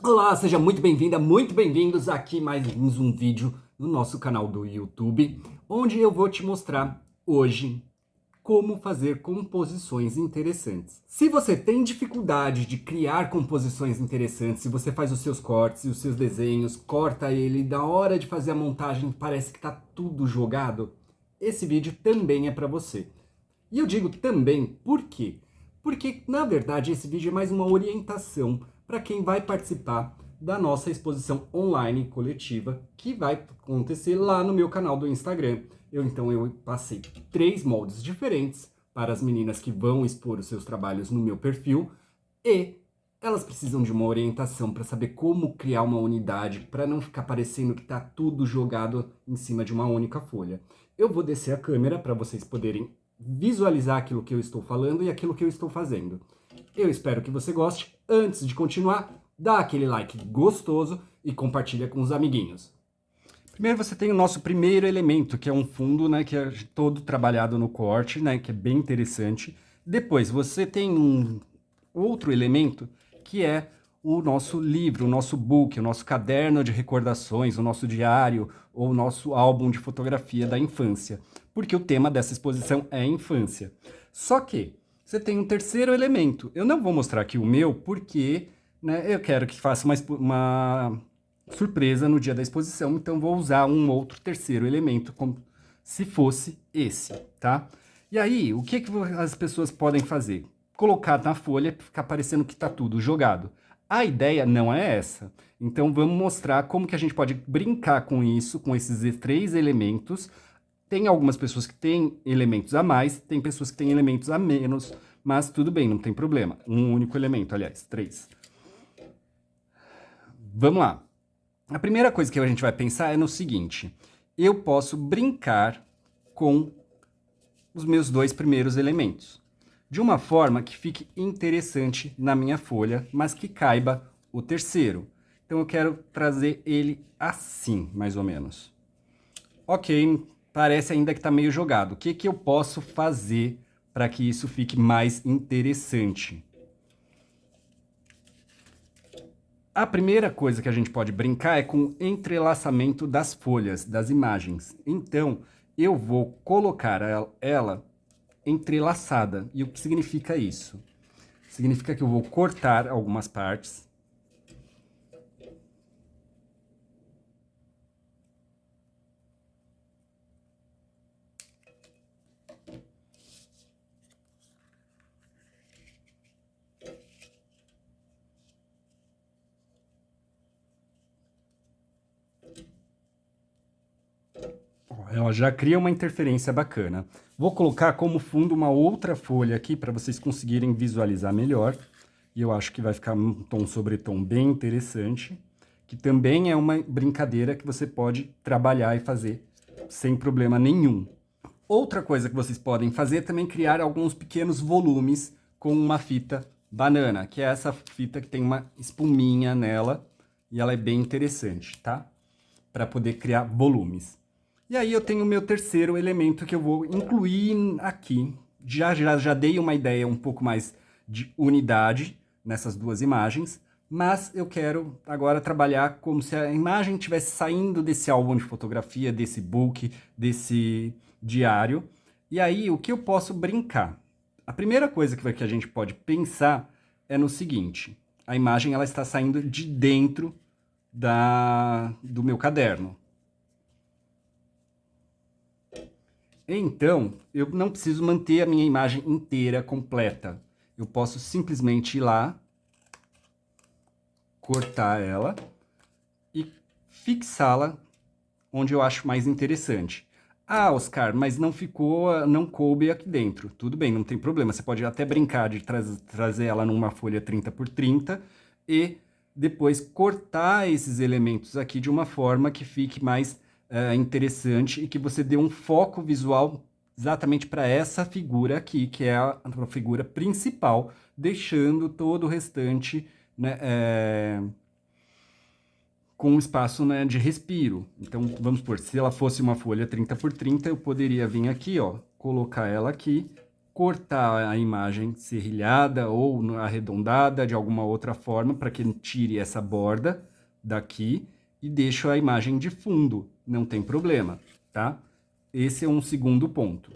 Olá, seja muito bem-vinda, muito bem-vindos aqui mais um vídeo no nosso canal do YouTube, onde eu vou te mostrar hoje como fazer composições interessantes. Se você tem dificuldade de criar composições interessantes, se você faz os seus cortes e os seus desenhos, corta ele, e na hora de fazer a montagem parece que está tudo jogado, esse vídeo também é para você. E eu digo também por quê? Porque, na verdade, esse vídeo é mais uma orientação para quem vai participar da nossa exposição online coletiva que vai acontecer lá no meu canal do Instagram. Então eu passei 3 moldes diferentes para as meninas que vão expor os seus trabalhos no meu perfil e elas precisam de uma orientação para saber como criar uma unidade, para não ficar parecendo que está tudo jogado em cima de uma única folha. Eu vou descer a câmera para vocês poderem visualizar aquilo que eu estou falando e aquilo que eu estou fazendo. Eu espero que você goste. Antes de continuar, dá aquele like gostoso e compartilha com os amiguinhos. Primeiro você tem o nosso primeiro elemento, que é um fundo, né, que é todo trabalhado no corte, né, que é bem interessante. Depois você tem um outro elemento, que é o nosso livro, o nosso book, o nosso caderno de recordações, o nosso diário ou o nosso álbum de fotografia da infância, porque o tema dessa exposição é infância. Só que você tem um terceiro elemento. Eu não vou mostrar aqui o meu porque, né, eu quero que faça uma surpresa no dia da exposição, então vou usar um outro terceiro elemento como se fosse esse, tá? E aí, o que as pessoas podem fazer? Colocar na folha, ficar parecendo que tá tudo jogado. A ideia não é essa. Então vamos mostrar como que a gente pode brincar com isso, com esses 3 elementos. Tem algumas pessoas que têm elementos a mais, tem pessoas que têm elementos a menos, mas tudo bem, não tem problema. Um único elemento, aliás, 3. Vamos lá. A primeira coisa que a gente vai pensar é no seguinte: eu posso brincar com os meus 2 primeiros elementos, de uma forma que fique interessante na minha folha, mas que caiba o terceiro. Então eu quero trazer ele assim, mais ou menos. Ok, parece ainda que está meio jogado. O que eu posso fazer para que isso fique mais interessante? A primeira coisa que a gente pode brincar é com o entrelaçamento das folhas, das imagens. Então, eu vou colocar ela entrelaçada. E o que significa isso? Significa que eu vou cortar algumas partes. Ela já cria uma interferência bacana. Vou colocar como fundo uma outra folha aqui para vocês conseguirem visualizar melhor. E eu acho que vai ficar um tom sobre tom bem interessante, que também é uma brincadeira que você pode trabalhar e fazer sem problema nenhum. Outra coisa que vocês podem fazer é também criar alguns pequenos volumes com uma fita banana, que é essa fita que tem uma espuminha nela e ela é bem interessante, tá? Para poder criar volumes. E aí eu tenho o meu terceiro elemento que eu vou incluir aqui. Já dei uma ideia um pouco mais de unidade nessas 2 imagens, mas eu quero agora trabalhar como se a imagem estivesse saindo desse álbum de fotografia, desse book, desse diário. E aí, o que eu posso brincar? A primeira coisa que a gente pode pensar é no seguinte: a imagem ela está saindo de dentro do meu caderno. Então, eu não preciso manter a minha imagem inteira completa. Eu posso simplesmente ir lá, cortar ela e fixá-la onde eu acho mais interessante. Ah, Oscar, mas não ficou, não coube aqui dentro. Tudo bem, não tem problema. Você pode até brincar de trazer ela numa folha 30 por 30 e depois cortar esses elementos aqui de uma forma que fique mais interessante e que você dê um foco visual exatamente para essa figura aqui, que é a figura principal, deixando todo o restante, né, com um espaço, né, de respiro. Então, vamos supor, se ela fosse uma folha 30 por 30, eu poderia vir aqui, ó, colocar ela aqui cortar a imagem serrilhada ou arredondada de alguma outra forma para que tire essa borda daqui e deixo a imagem de fundo, não tem problema, tá? Esse é um segundo ponto.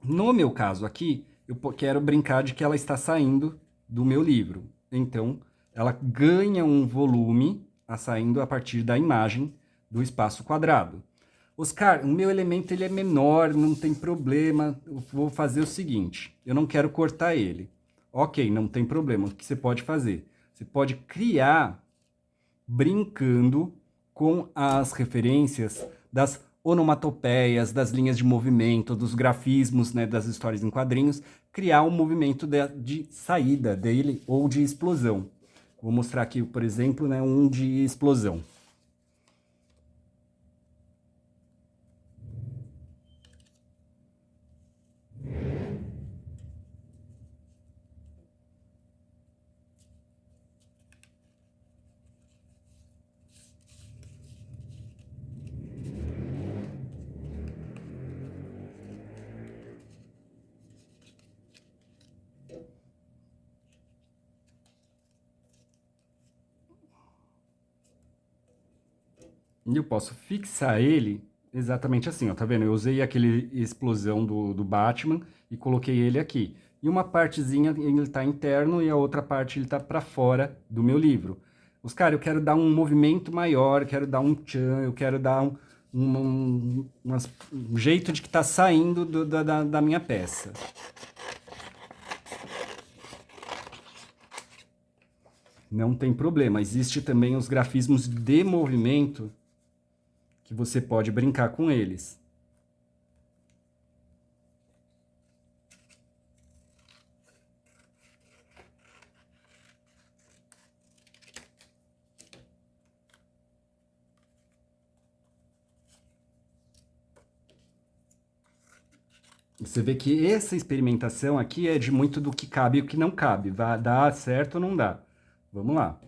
No meu caso aqui, eu quero brincar de que ela está saindo do meu livro. Então, ela ganha um volume saindo a partir da imagem do espaço quadrado. Oscar, o meu elemento ele é menor, não tem problema, eu vou fazer o seguinte, eu não quero cortar ele. Ok, não tem problema, o que você pode fazer? Você pode criar brincando com as referências das onomatopeias, das linhas de movimento, dos grafismos, né, das histórias em quadrinhos, criar um movimento de saída dele ou de explosão. Vou mostrar aqui, por exemplo, né, um de explosão. E eu posso fixar ele exatamente assim, ó, tá vendo? Eu usei aquele explosão do Batman e coloquei ele aqui. E uma partezinha ele tá interno e a outra parte ele tá para fora do meu livro. Os caras, eu quero dar um movimento maior, quero dar um tchan, eu quero dar um jeito de que tá saindo da minha peça. Não tem problema. Existe também os grafismos de movimento que você pode brincar com eles. Você vê que essa experimentação aqui é de muito do que cabe e o que não cabe. Vai dar certo ou não dá? Vamos lá.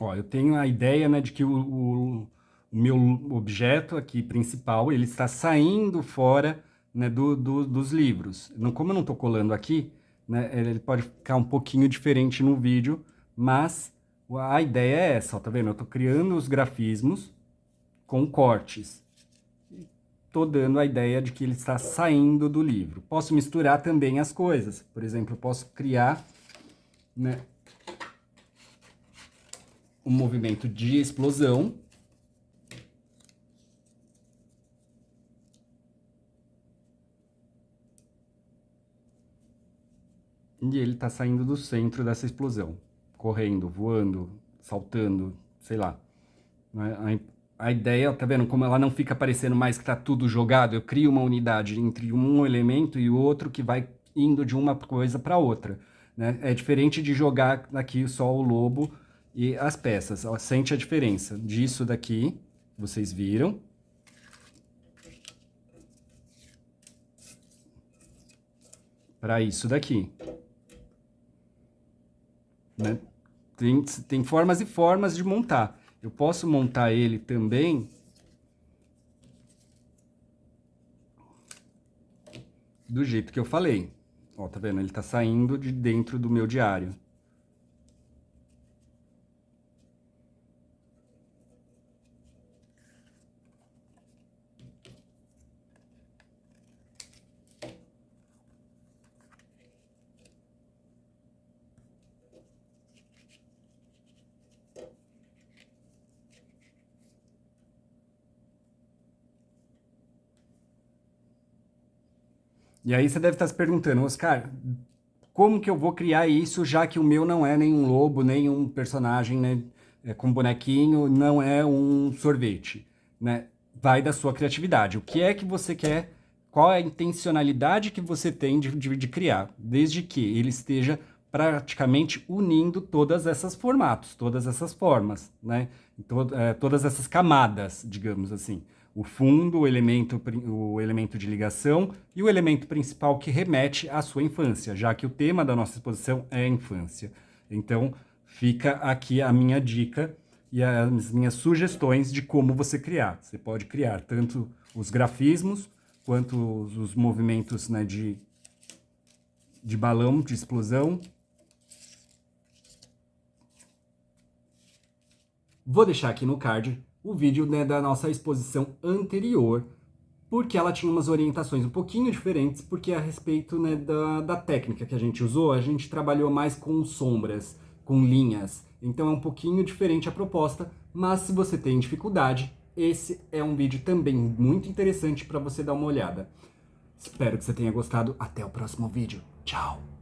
Ó, eu tenho a ideia, né, de que o meu objeto aqui principal, ele está saindo fora, né, dos livros. Não, como eu não estou colando aqui, né, ele pode ficar um pouquinho diferente no vídeo, mas a ideia é essa, ó, tá vendo? Eu estou criando os grafismos com cortes. Estou dando a ideia de que ele está saindo do livro. Posso misturar também as coisas. Por exemplo, eu posso criar, né, um movimento de explosão. E ele está saindo do centro dessa explosão. Correndo, voando, saltando, sei lá. A ideia, tá vendo? Como ela não fica parecendo mais que tá tudo jogado, eu crio uma unidade entre um elemento e o outro que vai indo de uma coisa para outra. Né? É diferente de jogar aqui só o lobo e as peças. Ó, sente a diferença disso daqui, vocês viram. Para isso daqui. Né? Tem formas e formas de montar. Eu posso montar ele também do jeito que eu falei. Ó, tá vendo? Ele tá saindo de dentro do meu diário. E aí você deve estar se perguntando, Oscar, como que eu vou criar isso, já que o meu não é nenhum lobo, nenhum personagem, né, com bonequinho, não é um sorvete, né? Vai da sua criatividade. O que é que você quer? Qual é a intencionalidade que você tem de criar? Desde que ele esteja praticamente unindo todas essas formatos, todas essas formas, né? Todas essas camadas, digamos assim. O fundo, o elemento de ligação e o elemento principal que remete à sua infância, já que o tema da nossa exposição é a infância. Então, fica aqui a minha dica e as minhas sugestões de como você criar. Você pode criar tanto os grafismos quanto os movimentos, né, de balão, de explosão. Vou deixar aqui no card o vídeo, né, da nossa exposição anterior, porque ela tinha umas orientações um pouquinho diferentes, porque a respeito, né, da técnica que a gente usou, a gente trabalhou mais com sombras, com linhas, então é um pouquinho diferente a proposta, mas se você tem dificuldade, esse é um vídeo também muito interessante para você dar uma olhada. Espero que você tenha gostado, até o próximo vídeo, tchau!